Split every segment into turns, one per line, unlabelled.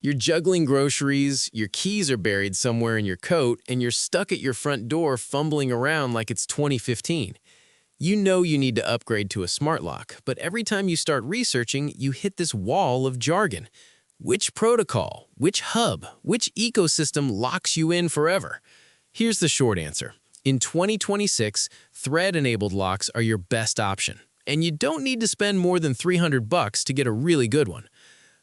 You're juggling groceries, your keys are buried somewhere in your coat, and you're stuck at your front door fumbling around like it's 2015. You know you need to upgrade to a smart lock, but every time you start researching, you hit this wall of jargon. Which protocol, which hub, which ecosystem locks you in forever? Here's the short answer. In 2026, thread-enabled locks are your best option, and you don't need to spend more than $300 to get a really good one.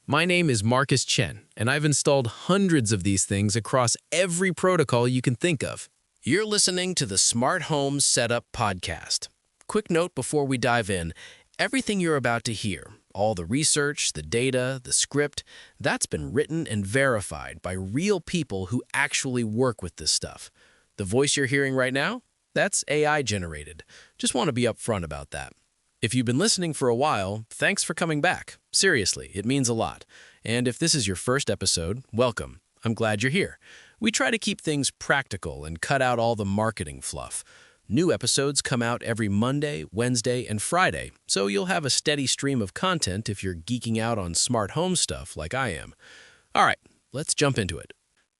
My name is Marcus Chen, and I've installed hundreds of these things across every protocol you can think of.
You're listening to the Smart Home Setup Podcast. Quick note before we dive in, everything you're about to hear, all the research, the data, the script, that's been written and verified by real people who actually work with this stuff. The voice you're hearing right now, that's AI generated. Just want to be upfront about that. If you've been listening for a while, thanks for coming back. Seriously, it means a lot. And if this is your first episode, welcome. I'm glad you're here. We try to keep things practical and cut out all the marketing fluff. New episodes come out every Monday, Wednesday, and Friday, so you'll have a steady stream of content if you're geeking out on smart home stuff like I am. All right, let's jump into it.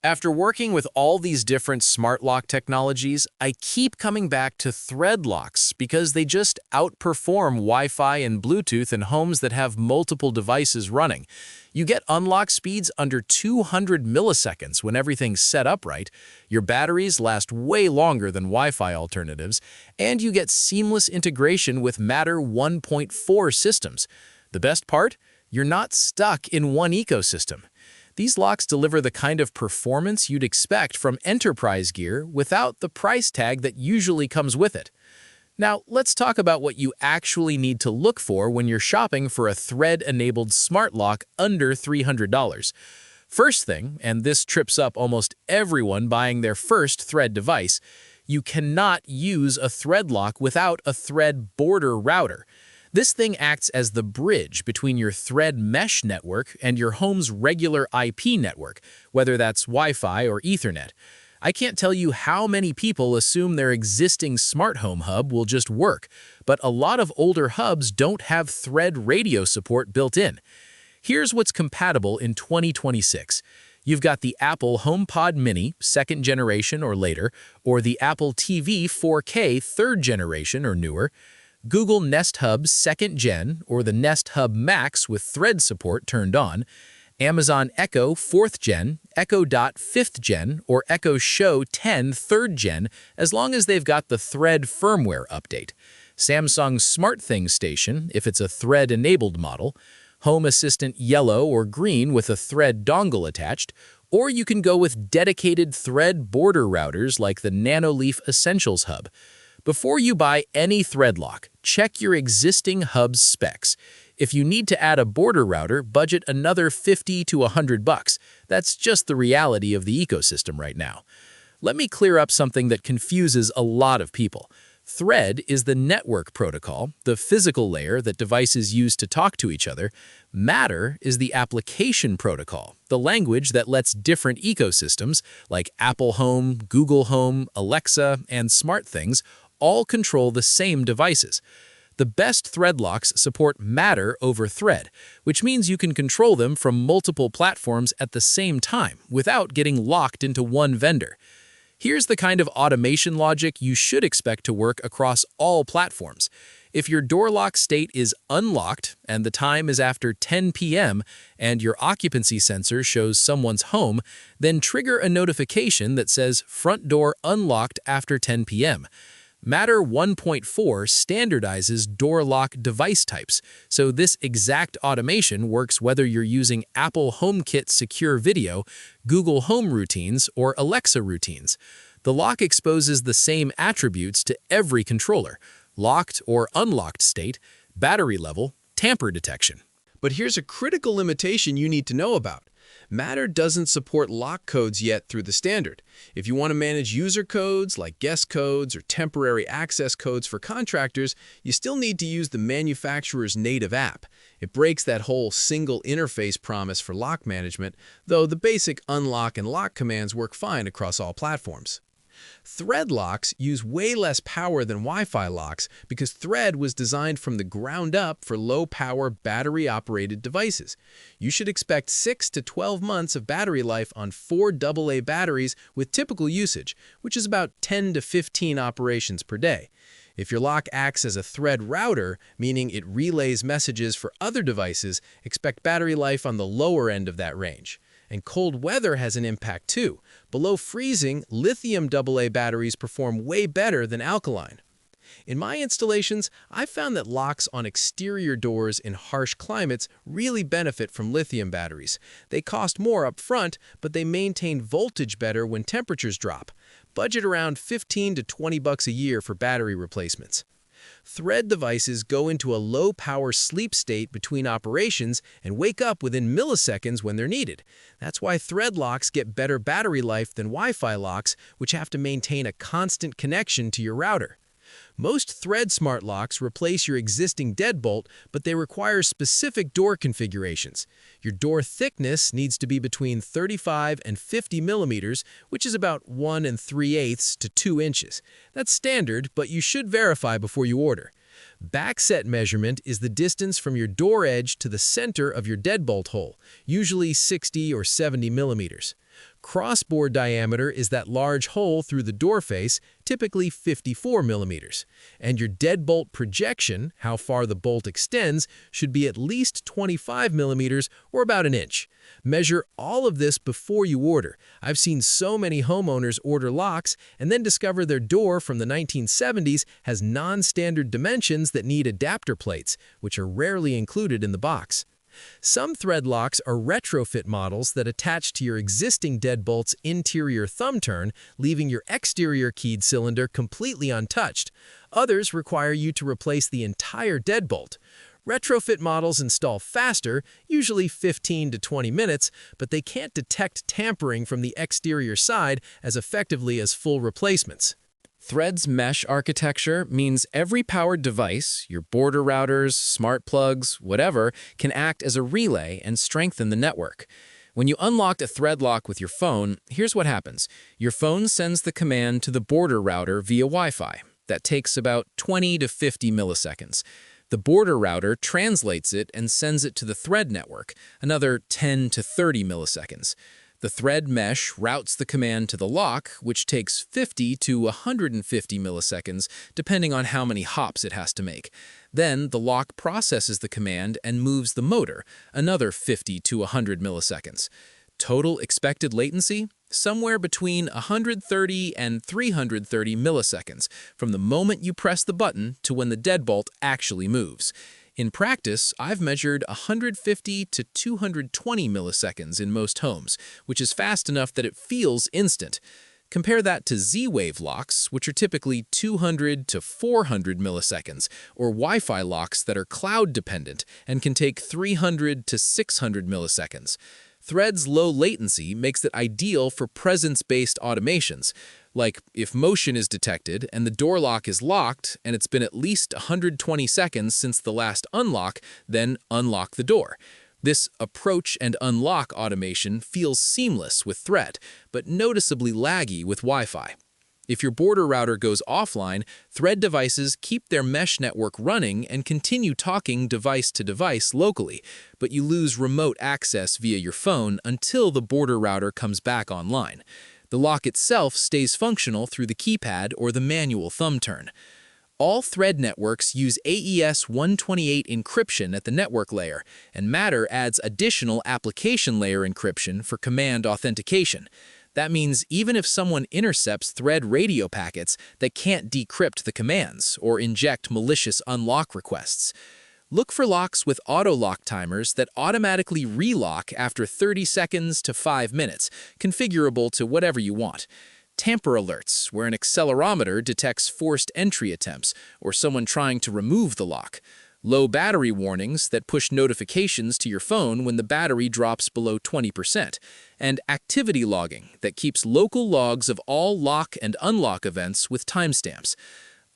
After working with all these different smart lock technologies, I keep coming back to thread locks because they just outperform Wi-Fi and Bluetooth in homes that have multiple devices running. You get unlock speeds under 200 milliseconds when everything's set up right, your batteries last way longer than Wi-Fi alternatives, and you get seamless integration with Matter 1.4 systems. The best part? You're not stuck in one ecosystem. These locks deliver the kind of performance you'd expect from enterprise gear without the price tag that usually comes with it. Now, let's talk about what you actually need to look for when you're shopping for a thread-enabled smart lock under $300. First thing, and this trips up almost everyone buying their first thread device, you cannot use a thread lock without a thread border router. This thing acts as the bridge between your thread mesh network and your home's regular IP network, whether that's Wi-Fi or Ethernet. I can't tell you how many people assume their existing smart home hub will just work, but a lot of older hubs don't have thread radio support built in. Here's what's compatible in 2026. You've got the Apple HomePod Mini, 2nd generation or later, or the Apple TV 4K 3rd generation or newer, Google Nest Hub 2nd Gen or the Nest Hub Max with thread support turned on, Amazon Echo 4th Gen, Echo Dot 5th Gen, or Echo Show 10 3rd Gen as long as they've got the thread firmware update, Samsung SmartThings Station if it's a thread-enabled model, Home Assistant Yellow or Green with a thread dongle attached, or you can go with dedicated thread border routers like the Nanoleaf Essentials Hub. Before you buy any thread lock, check your existing hub's specs. If you need to add a border router, budget another $50 to $100. That's just the reality of the ecosystem right now. Let me clear up something that confuses a lot of people. Thread is the network protocol, the physical layer that devices use to talk to each other. Matter is the application protocol, the language that lets different ecosystems like Apple Home, Google Home, Alexa, and SmartThings all control the same devices. The best thread locks support Matter over Thread, which means you can control them from multiple platforms at the same time without getting locked into one vendor. Here's the kind of automation logic you should expect to work across all platforms. If your door lock state is unlocked and the time is after 10 p.m. and your occupancy sensor shows someone's home, then trigger a notification that says front door unlocked after 10 p.m. Matter 1.4 standardizes door lock device types, so this exact automation works whether you're using Apple HomeKit Secure Video, Google Home Routines, or Alexa Routines. The lock exposes the same attributes to every controller: locked or unlocked state, battery level, tamper detection.
But here's a critical limitation you need to know about. Matter doesn't support lock codes yet through the standard. If you want to manage user codes like guest codes or temporary access codes for contractors, you still need to use the manufacturer's native app. It breaks that whole single interface promise for lock management, though the basic unlock and lock commands work fine across all platforms. Thread locks use way less power than Wi-Fi locks because Thread was designed from the ground up for low-power, battery-operated devices. You should expect 6 to 12 months of battery life on 4 AA batteries with typical usage, which is about 10 to 15 operations per day. If your lock acts as a Thread router, meaning it relays messages for other devices, expect battery life on the lower end of that range. And cold weather has an impact too. Below freezing, lithium AA batteries perform way better than alkaline. In my installations, I've found that locks on exterior doors in harsh climates really benefit from lithium batteries. They cost more up front, but they maintain voltage better when temperatures drop. Budget around $15 to $20 a year for battery replacements. Thread devices go into a low-power sleep state between operations and wake up within milliseconds when they're needed. That's why Thread locks get better battery life than Wi-Fi locks, which have to maintain a constant connection to your router. Most Thread smart locks replace your existing deadbolt, but they require specific door configurations. Your door thickness needs to be between 35 and 50 millimeters, which is about 1 3/8 to 2 inches. That's standard, but you should verify before you order. Backset measurement is the distance from your door edge to the center of your deadbolt hole, usually 60 or 70 millimeters. Crossbore diameter is that large hole through the door face, typically 54 millimeters. And your deadbolt projection, how far the bolt extends, should be at least 25 millimeters or about an inch. Measure all of this before you order. I've seen so many homeowners order locks and then discover their door from the 1970s has non-standard dimensions that need adapter plates, which are rarely included in the box. Some Thread locks are retrofit models that attach to your existing deadbolt's interior thumb turn, leaving your exterior keyed cylinder completely untouched. Others require you to replace the entire deadbolt. Retrofit models install faster, usually 15 to 20 minutes, but they can't detect tampering from the exterior side as effectively as full replacements.
Thread's mesh architecture means every powered device, your border routers, smart plugs, whatever, can act as a relay and strengthen the network. When you unlock a Thread lock with your phone, here's what happens. Your phone sends the command to the border router via Wi-Fi. That takes about 20 to 50 milliseconds. The border router translates it and sends it to the Thread network, another 10 to 30 milliseconds. The Thread mesh routes the command to the lock, which takes 50 to 150 milliseconds, depending on how many hops it has to make. Then the lock processes the command and moves the motor, another 50 to 100 milliseconds. Total expected latency? Somewhere between 130 and 330 milliseconds, from the moment you press the button to when the deadbolt actually moves. In practice, I've measured 150 to 220 milliseconds in most homes, which is fast enough that it feels instant. Compare that to Z-Wave locks, which are typically 200 to 400 milliseconds, or Wi-Fi locks that are cloud-dependent and can take 300 to 600 milliseconds. Thread's low latency makes it ideal for presence-based automations, like if motion is detected and the door lock is locked and it's been at least 120 seconds since the last unlock, then unlock the door. This approach and unlock automation feels seamless with Thread, but noticeably laggy with Wi-Fi. If your border router goes offline, Thread devices keep their mesh network running and continue talking device to device locally, but you lose remote access via your phone until the border router comes back online. The lock itself stays functional through the keypad or the manual thumb turn. All Thread networks use AES 128 encryption at the network layer, and Matter adds additional application layer encryption for command authentication. That means even if someone intercepts Thread radio packets, they can't decrypt the commands or inject malicious unlock requests. Look for locks with auto-lock timers that automatically relock after 30 seconds to 5 minutes, configurable to whatever you want. Tamper alerts, where an accelerometer detects forced entry attempts or someone trying to remove the lock. Low battery warnings that push notifications to your phone when the battery drops below 20%. And activity logging that keeps local logs of all lock and unlock events with timestamps.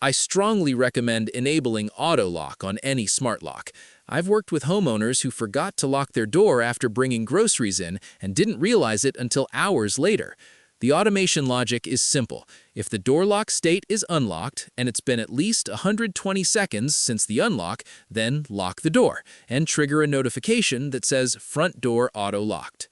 I strongly recommend enabling auto lock on any smart lock. I've worked with homeowners who forgot to lock their door after bringing groceries in and didn't realize it until hours later. The automation logic is simple. If the door lock state is unlocked and it's been at least 120 seconds since the unlock, then lock the door and trigger a notification that says front door auto-locked.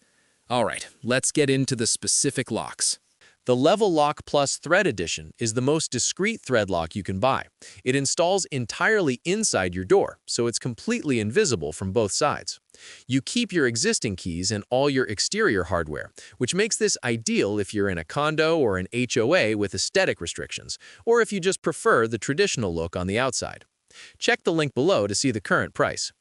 All right, let's get into the specific locks. The Level Lock Plus Thread Edition is the most discreet thread lock you can buy. It installs entirely inside your door, so it's completely invisible from both sides. You keep your existing keys and all your exterior hardware, which makes this ideal if you're in a condo or an HOA with aesthetic restrictions, or if you just prefer the traditional look on the outside. Check the link below to see the current price.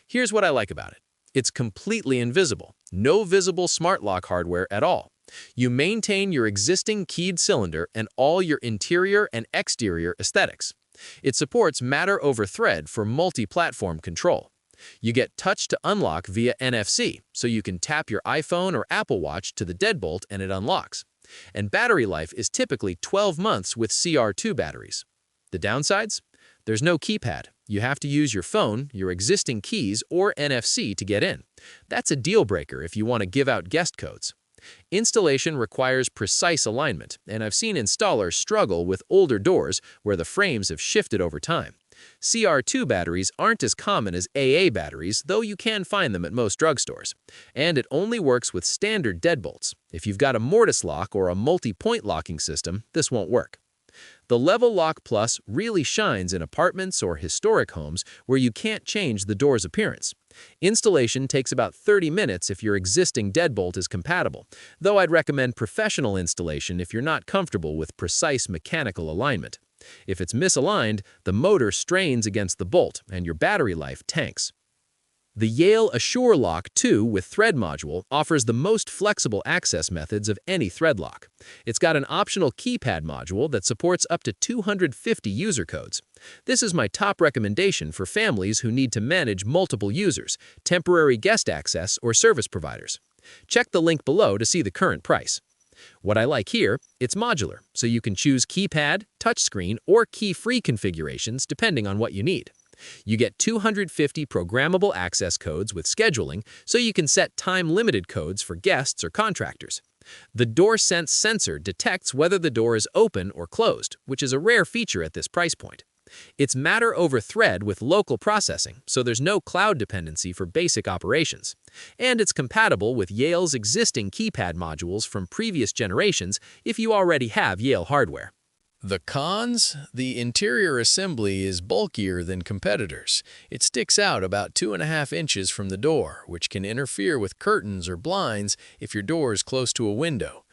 Here's what I like about it. It's completely invisible, no visible smart lock hardware at all. You maintain your existing keyed cylinder and all your interior and exterior aesthetics. It supports Matter over Thread for multi-platform control. You get touch to unlock via NFC, so you can tap your iPhone or Apple Watch to the deadbolt and it unlocks. And battery life is typically 12 months with CR2 batteries. The downsides? There's no keypad. You have to use your phone, your existing keys, or NFC to get in. That's a deal breaker if you want to give out guest codes. Installation requires precise alignment, and I've seen installers struggle with older doors where the frames have shifted over time. CR2 batteries aren't as common as AA batteries, though you can find them at most drugstores. And it only works with standard deadbolts. If you've got a mortise lock or a multi-point locking system, this won't work. The Level Lock Plus really shines in apartments or historic homes where you can't change the door's appearance. Installation takes about 30 minutes if your existing deadbolt is compatible, though I'd recommend professional installation if you're not comfortable with precise mechanical alignment. If it's misaligned, the motor strains against the bolt and your battery life tanks. The Yale Assure Lock 2 with thread module offers the most flexible access methods of any thread lock. It's got an optional keypad module that supports up to 250 user codes. This is my top recommendation for families who need to manage multiple users, temporary guest access, or service providers. Check the link below to see the current price. What I like here, it's modular, so you can choose keypad, touchscreen, or key-free configurations depending on what you need. You get 250 programmable access codes with scheduling, so you can set time-limited codes for guests or contractors. The DoorSense sensor detects whether the door is open or closed, which is a rare feature at this price point. It's Matter over Thread with local processing, so there's no cloud dependency for basic operations. And it's compatible with Yale's existing keypad modules from previous generations if you already have Yale hardware.
The cons? The interior assembly is bulkier than competitors. It sticks out about 2.5 inches from the door, which can interfere with curtains or blinds if your door is close to a window.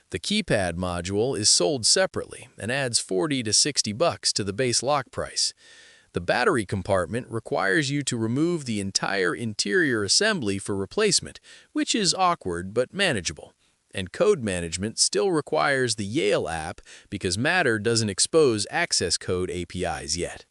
The keypad module is sold separately and adds $40 to $60 to the base lock price. The battery compartment requires you to remove the entire interior assembly for replacement, which is awkward but manageable. And code management still requires the Yale app because Matter doesn't expose access code APIs yet.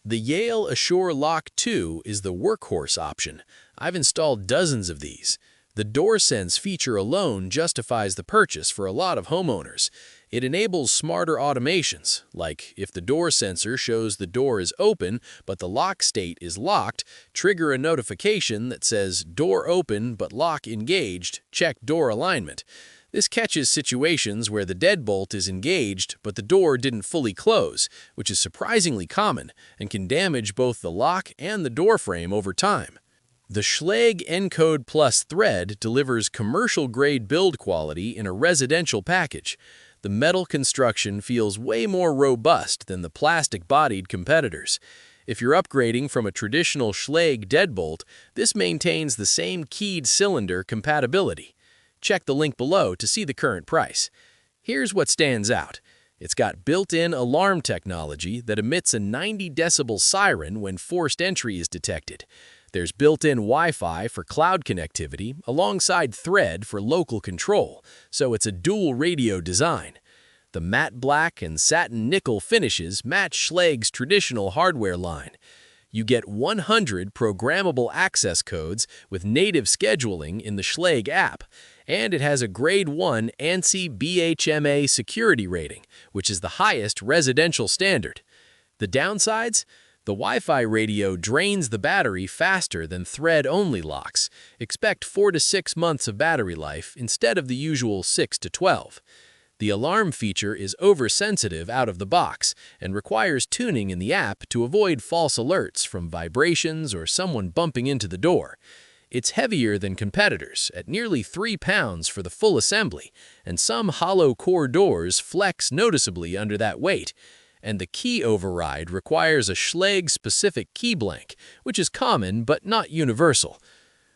The Yale Assure Lock 2 is the workhorse option. I've installed dozens of these. The DoorSense feature alone justifies the purchase for a lot of homeowners. It enables smarter automations, like if the door sensor shows the door is open but the lock state is locked, trigger a notification that says door open but lock engaged, check door alignment. This catches situations where the deadbolt is engaged but the door didn't fully close, which is surprisingly common and can damage both the lock and the door frame over time. The Schlage Encode Plus thread delivers commercial-grade build quality in a residential package. The metal construction feels way more robust than the plastic-bodied competitors. If you're upgrading from a traditional Schlage deadbolt, this maintains the same keyed cylinder compatibility. Check the link below to see the current price. Here's what stands out. It's got built-in alarm technology that emits a 90-decibel siren when forced entry is detected. There's built-in Wi-Fi for cloud connectivity alongside Thread for local control, so it's a dual radio design. The matte black and satin nickel finishes match Schlage's traditional hardware line. You get 100 programmable access codes with native scheduling in the Schlage app, and it has a Grade 1 ANSI BHMA security rating, which is the highest residential standard. The downsides?
The Wi-Fi radio drains the battery faster than thread-only locks. Expect 4 to 6 months of battery life instead of the usual 6 to 12. The alarm feature is oversensitive out of the box and requires tuning in the app to avoid false alerts from vibrations or someone bumping into the door. It's heavier than competitors, at nearly 3 pounds for the full assembly, and some hollow core doors flex noticeably under that weight. And the key override requires a Schlage-specific key blank, which is common but not universal.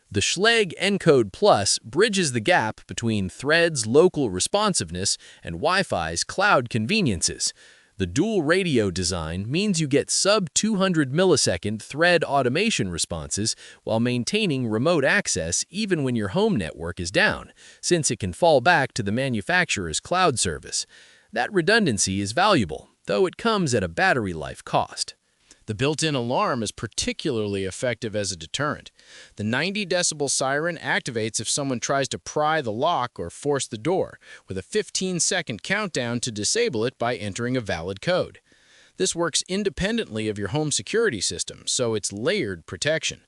The Schlage Encode Plus bridges the gap between Thread's local responsiveness and Wi-Fi's cloud conveniences. The dual radio design means you get sub-200 millisecond Thread automation responses while maintaining remote access even when your home network is down, since it can fall back to the manufacturer's cloud service. That redundancy is valuable, though it comes at a battery life cost. The built-in alarm is particularly effective as a deterrent. The 90-decibel siren activates if someone tries to pry the lock or force the door, with a 15-second countdown to disable it by entering a valid code. This works independently of your home security system, so it's layered protection.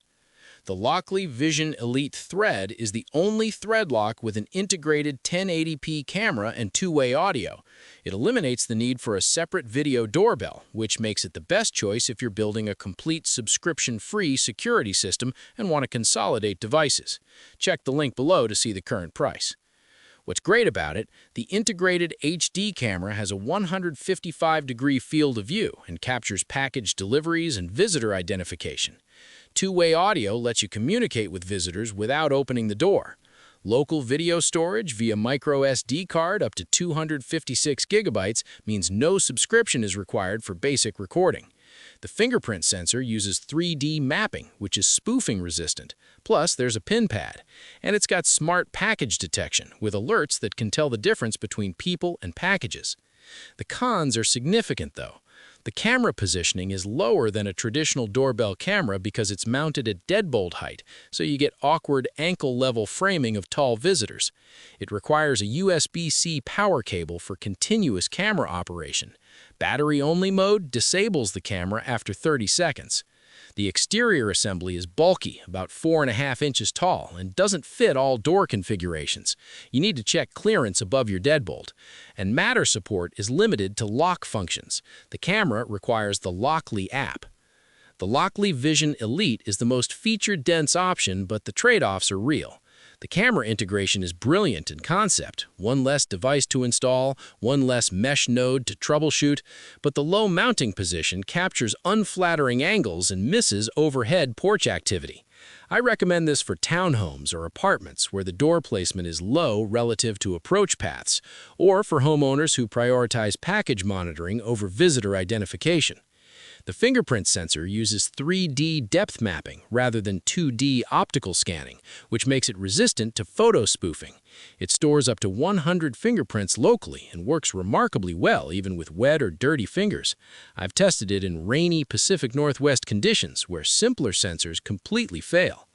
The Lockly Vision Elite Thread is the only thread lock with an integrated 1080p camera and two-way audio. It eliminates the need for a separate video doorbell, which makes it the best choice if you're building a complete subscription-free security system and want to consolidate devices. Check the link below to see the current price. What's great about it, the integrated HD camera has a 155-degree field of view and captures package deliveries and visitor identification. Two-way audio lets you communicate with visitors without opening the door. Local video storage via micro SD card up to 256 gigabytes means no subscription is required for basic recording. The fingerprint sensor uses 3D mapping, which is spoofing resistant. Plus, there's a pin pad. And it's got smart package detection with alerts that can tell the difference between people and packages. The cons are significant, though. The camera positioning is lower than a traditional doorbell camera because it's mounted at deadbolt height, so you get awkward ankle-level framing of tall visitors. It requires a USB-C power cable for continuous camera operation. Battery-only mode disables the camera after 30 seconds. The exterior assembly is bulky, about 4.5 inches tall, and doesn't fit all door configurations. You need to check clearance above your deadbolt. And Matter support is limited to lock functions. The camera requires the Lockly app. The Lockly Vision Elite is the most feature-dense option, but the trade-offs are real. The camera integration is brilliant in concept, one less device to install, one less mesh node to troubleshoot, but the low mounting position captures unflattering angles and misses overhead porch activity. I recommend this for townhomes or apartments where the door placement is low relative to approach paths, or for homeowners who prioritize package monitoring over visitor identification. The fingerprint sensor uses 3D depth mapping rather than 2D optical scanning, which makes it resistant to photo spoofing. It stores up to 100 fingerprints locally and works remarkably well even with wet or dirty fingers. I've tested it in rainy Pacific Northwest conditions where simpler sensors completely fail.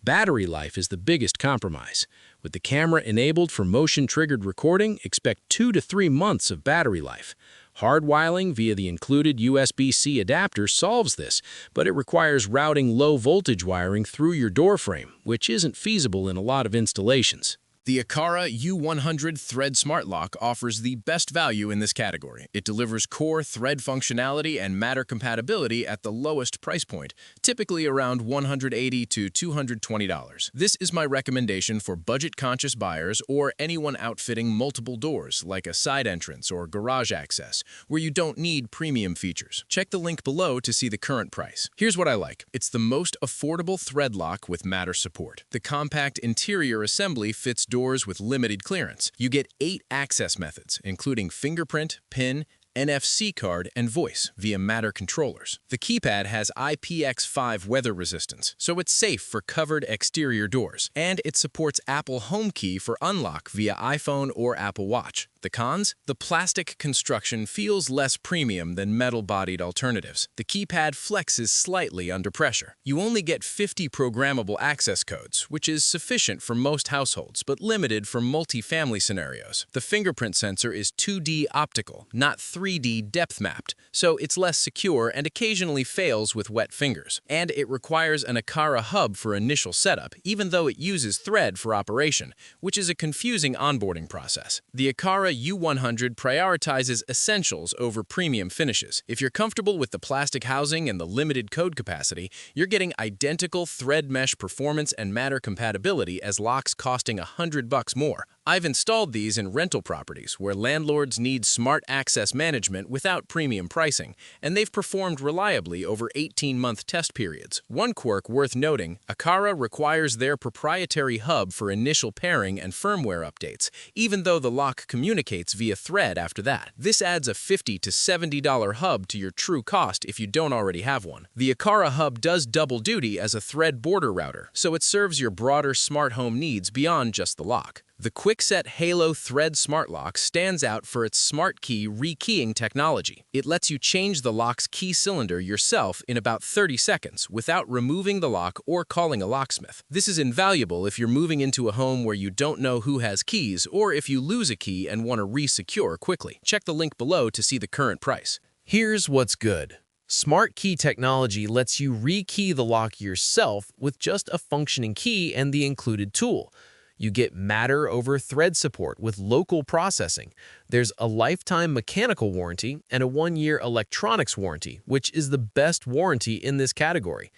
Battery life is the biggest compromise. With the camera enabled for motion-triggered recording, expect 2 to 3 months of battery life. Hardwiring via the included USB-C adapter solves this, but it requires routing low-voltage wiring through your door frame, which isn't feasible in a lot of installations.
The Aqara U100 Thread Smart Lock offers the best value in this category. It delivers core thread functionality and Matter compatibility at the lowest price point, typically around $180 to $220. This is my recommendation for budget-conscious buyers or anyone outfitting multiple doors, like a side entrance or garage access, where you don't need premium features. Check the link below to see the current price. Here's what I like. It's the most affordable thread lock with Matter support. The compact interior assembly fits doors with limited clearance. You get 8 access methods, including fingerprint, PIN, NFC card, and voice via Matter controllers. The keypad has IPX5 weather resistance, so it's safe for covered exterior doors, and it supports Apple HomeKey for unlock via iPhone or Apple Watch.
The cons? The plastic construction feels less premium than metal-bodied alternatives. The keypad flexes slightly under pressure. You only get 50 programmable access codes, which is sufficient for most households, but limited for multi-family scenarios. The fingerprint sensor is 2D optical, not 3D depth-mapped, so it's less secure and occasionally fails with wet fingers. And it requires an Aqara hub for initial setup, even though it uses Thread for operation, which is a confusing onboarding process. The Aqara U100 prioritizes essentials over premium finishes. If you're comfortable with the plastic housing and the limited code capacity, you're getting identical thread mesh performance and matter compatibility as locks costing $100 more. I've installed these in rental properties where landlords need smart access management without premium pricing, and they've performed reliably over 18-month test periods. One quirk worth noting, Aqara requires their proprietary hub for initial pairing and firmware updates, even though the lock communicates via Thread after that. This adds a $50 to $70 hub to your true cost if you don't already have one. The Aqara hub does double duty as a Thread border router, so it serves your broader smart home needs beyond just the lock. The Quickset Halo Thread Smart Lock stands out for its smart key rekeying technology. It lets you change the lock's key cylinder yourself in about 30 seconds without removing the lock or calling a locksmith. This is invaluable if you're moving into a home where you don't know who has keys or if you lose a key and want to re-secure quickly. Check the link below to see the current price.
Here's what's good. Smart key technology lets you rekey the lock yourself with just a functioning key and the included tool. You get Matter over Thread support with local processing. There's a lifetime mechanical warranty and a 1-year electronics warranty, which is the best warranty in this category.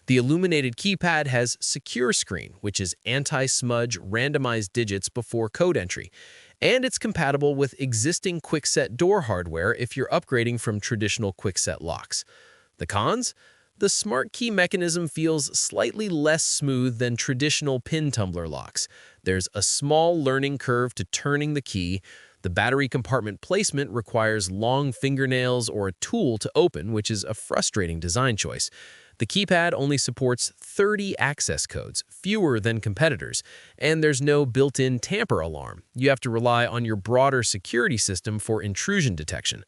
The illuminated keypad has Secure Screen, which is anti-smudge randomized digits before code entry. And it's compatible with existing Quickset door hardware if you're upgrading from traditional Quickset locks. The cons? The smart key mechanism feels slightly less smooth than traditional pin tumbler locks. There's a small learning curve to turning the key. The battery compartment placement requires long fingernails or a tool to open, which is a frustrating design choice. The keypad only supports 30 access codes, fewer than competitors, and there's no built-in tamper alarm. You have to rely on your broader security system for intrusion detection.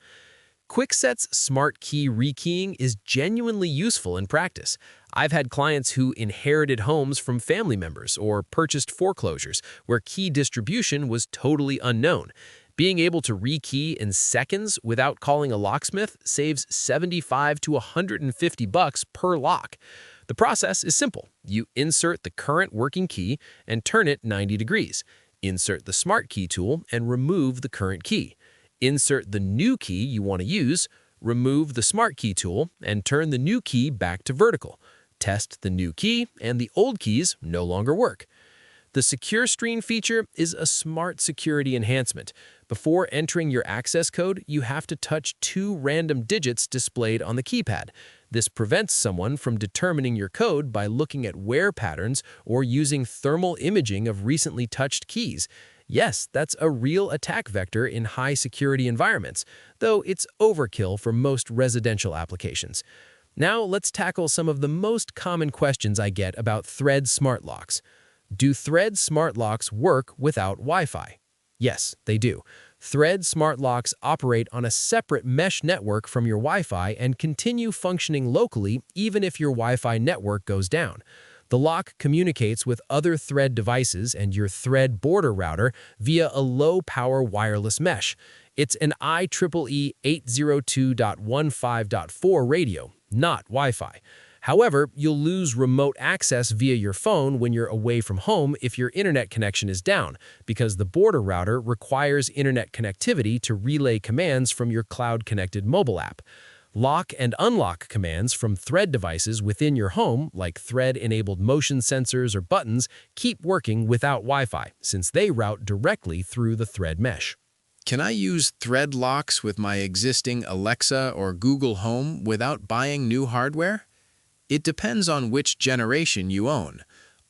Quickset's smart key rekeying is genuinely useful in practice. I've had clients who inherited homes from family members or purchased foreclosures where key distribution was totally unknown. Being able to rekey in seconds without calling a locksmith saves $75 to $150 per lock. The process is simple. You insert the current working key and turn it 90 degrees. Insert the smart key tool and remove the current key. Insert the new key you want to use, remove the smart key tool, and turn the new key back to vertical. Test the new key, and the old keys no longer work. The Secure Screen feature is a smart security enhancement. Before entering your access code, you have to touch 2 random digits displayed on the keypad. This prevents someone from determining your code by looking at wear patterns or using thermal imaging of recently touched keys. Yes, that's a real attack vector in high-security environments, though it's overkill for most residential applications. Now let's tackle some of the most common questions I get about Thread smart locks. Do Thread smart locks work without Wi-Fi? Yes, they do. Thread smart locks operate on a separate mesh network from your Wi-Fi and continue functioning locally even if your Wi-Fi network goes down. The lock communicates with other Thread devices and your Thread border router via a low-power wireless mesh. It's an IEEE 802.15.4 radio, not Wi-Fi. However, you'll lose remote access via your phone when you're away from home if your internet connection is down, because the border router requires internet connectivity to relay commands from your cloud-connected mobile app. Lock and unlock commands from Thread devices within your home, like Thread-enabled motion sensors or buttons, keep working without Wi-Fi, since they route directly through the Thread mesh.
Can I use Thread locks with my existing Alexa or Google Home without buying new hardware? It depends on which generation you own.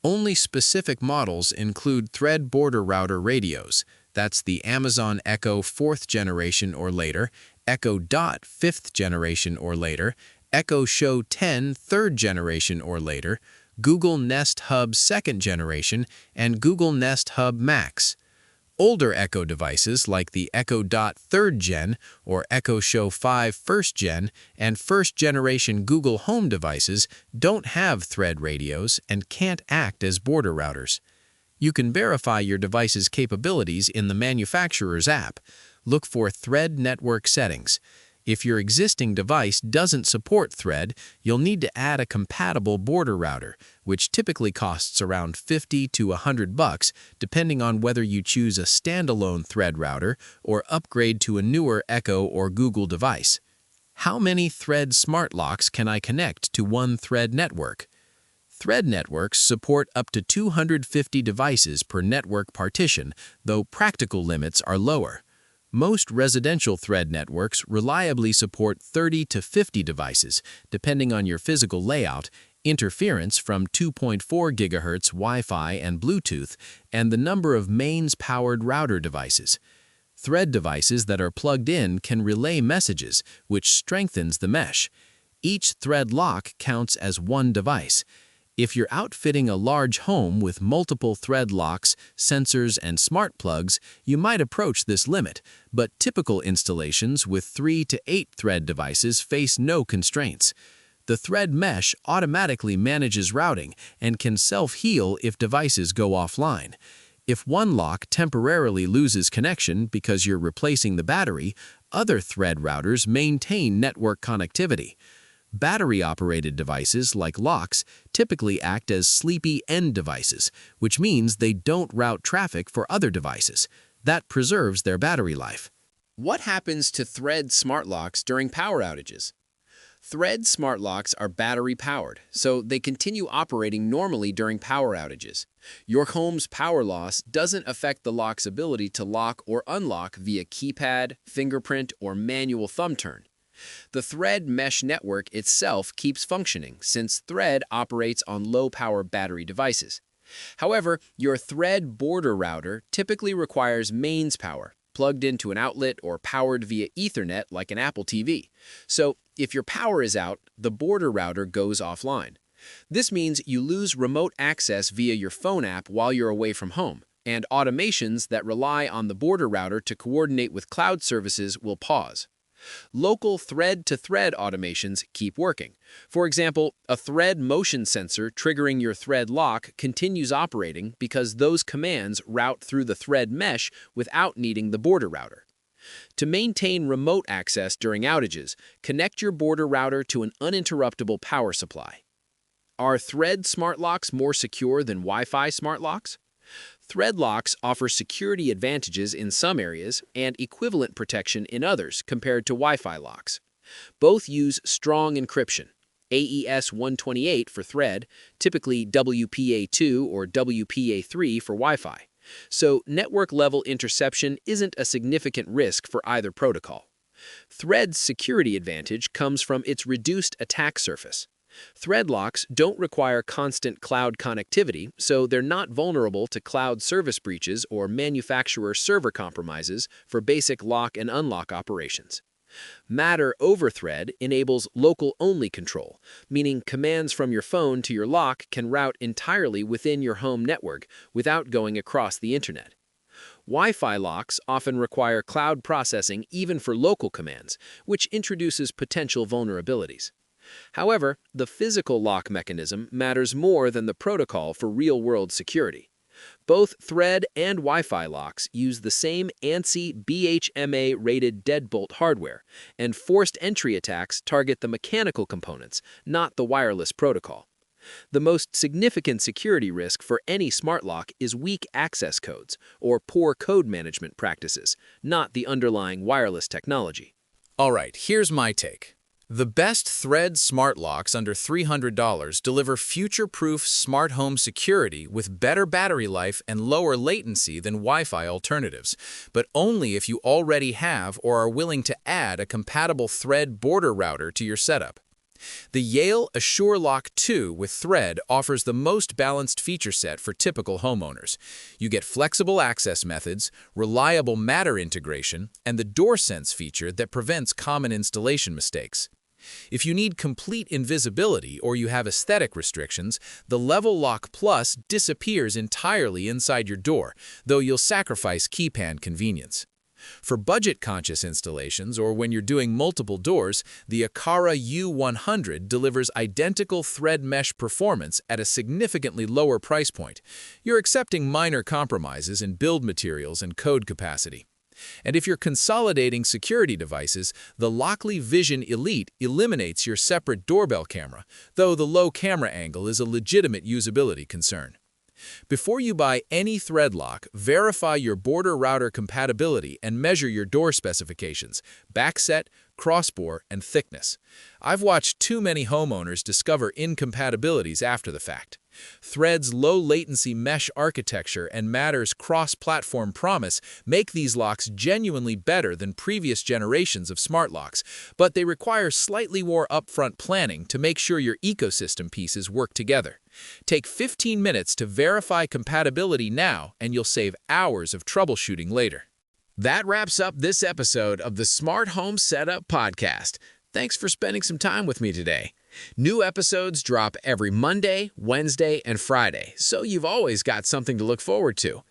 Only specific models include Thread border router radios. That's the Amazon Echo 4th generation or later, Echo Dot 5th generation or later, Echo Show 10 3rd generation or later, Google Nest Hub 2nd generation, and Google Nest Hub Max.
Older Echo devices like the Echo Dot 3rd Gen or Echo Show 5 1st Gen and first-generation Google Home devices don't have Thread radios and can't act as border routers. You can verify your device's capabilities in the manufacturer's app. Look for Thread Network Settings. If your existing device doesn't support Thread, you'll need to add a compatible border router, which typically costs around $50 to $100, depending on whether you choose a standalone Thread router or upgrade to a newer Echo or Google device. How many Thread smart locks can I connect to one Thread network? Thread networks support up to 250 devices per network partition, though practical limits are lower. Most residential Thread networks reliably support 30 to 50 devices, depending on your physical layout, interference from 2.4 GHz Wi-Fi and Bluetooth, and the number of mains-powered router devices. Thread devices that are plugged in can relay messages, which strengthens the mesh. Each Thread lock counts as one device. If you're outfitting a large home with multiple Thread locks, sensors, and smart plugs, you might approach this limit, but typical installations with 3 to 8 Thread devices face no constraints. The Thread mesh automatically manages routing and can self-heal if devices go offline. If one lock temporarily loses connection because you're replacing the battery, other Thread routers maintain network connectivity. Battery-operated devices, like locks, typically act as sleepy end devices, which means they don't route traffic for other devices. That preserves their battery life.
What happens to Thread smart locks during power outages? Thread smart locks are battery-powered, so they continue operating normally during power outages. Your home's power loss doesn't affect the lock's ability to lock or unlock via keypad, fingerprint, or manual thumb turn. The Thread mesh network itself keeps functioning since Thread operates on low-power battery devices. However, your Thread border router typically requires mains power, plugged into an outlet or powered via Ethernet like an Apple TV. So, if your power is out, the border router goes offline. This means you lose remote access via your phone app while you're away from home, and automations that rely on the border router to coordinate with cloud services will pause. Local thread-to-thread automations keep working. For example, a Thread motion sensor triggering your Thread lock continues operating because those commands route through the Thread mesh without needing the border router. To maintain remote access during outages, connect your border router to an uninterruptible power supply. Are Thread smart locks more secure than Wi-Fi smart locks? Thread locks offer security advantages in some areas and equivalent protection in others compared to Wi-Fi locks. Both use strong encryption, AES 128 for Thread, typically WPA2 or WPA3 for Wi-Fi. So network-level interception isn't a significant risk for either protocol. Thread's security advantage comes from its reduced attack surface. Thread locks don't require constant cloud connectivity, so they're not vulnerable to cloud service breaches or manufacturer server compromises for basic lock and unlock operations. Matter over Thread enables local-only control, meaning commands from your phone to your lock can route entirely within your home network without going across the internet. Wi-Fi locks often require cloud processing even for local commands, which introduces potential vulnerabilities. However, the physical lock mechanism matters more than the protocol for real-world security. Both Thread and Wi-Fi locks use the same ANSI BHMA-rated deadbolt hardware, and forced entry attacks target the mechanical components, not the wireless protocol. The most significant security risk for any smart lock is weak access codes or poor code management practices, not the underlying wireless technology.
All right, here's my take. The best Thread smart locks under $300 deliver future-proof smart home security with better battery life and lower latency than Wi-Fi alternatives, but only if you already have or are willing to add a compatible Thread border router to your setup. The Yale Assure Lock 2 with Thread offers the most balanced feature set for typical homeowners. You get flexible access methods, reliable Matter integration, and the DoorSense feature that prevents common installation mistakes.
If you need complete invisibility or you have aesthetic restrictions, the Level Lock Plus disappears entirely inside your door, though you'll sacrifice keypad convenience. For budget-conscious installations or when you're doing multiple doors, the Aqara U100 delivers identical thread mesh performance at a significantly lower price point. You're accepting minor compromises in build materials and code capacity. And if you're consolidating security devices, the Lockley Vision Elite eliminates your separate doorbell camera, though the low camera angle is a legitimate usability concern. Before you buy any thread lock, verify your border router compatibility and measure your door specifications, backset, crossbore, and thickness. I've watched too many homeowners discover incompatibilities after the fact. Thread's low-latency mesh architecture and Matter's cross-platform promise make these locks genuinely better than previous generations of smart locks, but they require slightly more upfront planning to make sure your ecosystem pieces work together. Take 15 minutes to verify compatibility now, and you'll save hours of troubleshooting later.
That wraps up this episode of the Smart Home Setup Podcast. Thanks for spending some time with me today. New episodes drop every Monday, Wednesday, and Friday, so you've always got something to look forward to.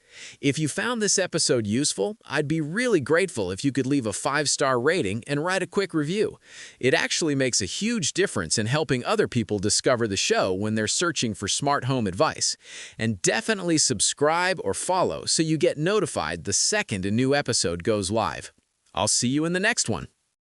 If you found this episode useful, I'd be really grateful if you could leave a 5-star rating and write a quick review. It actually makes a huge difference in helping other people discover the show when they're searching for smart home advice. And definitely subscribe or follow so you get notified the second a new episode goes live. I'll see you in the next one.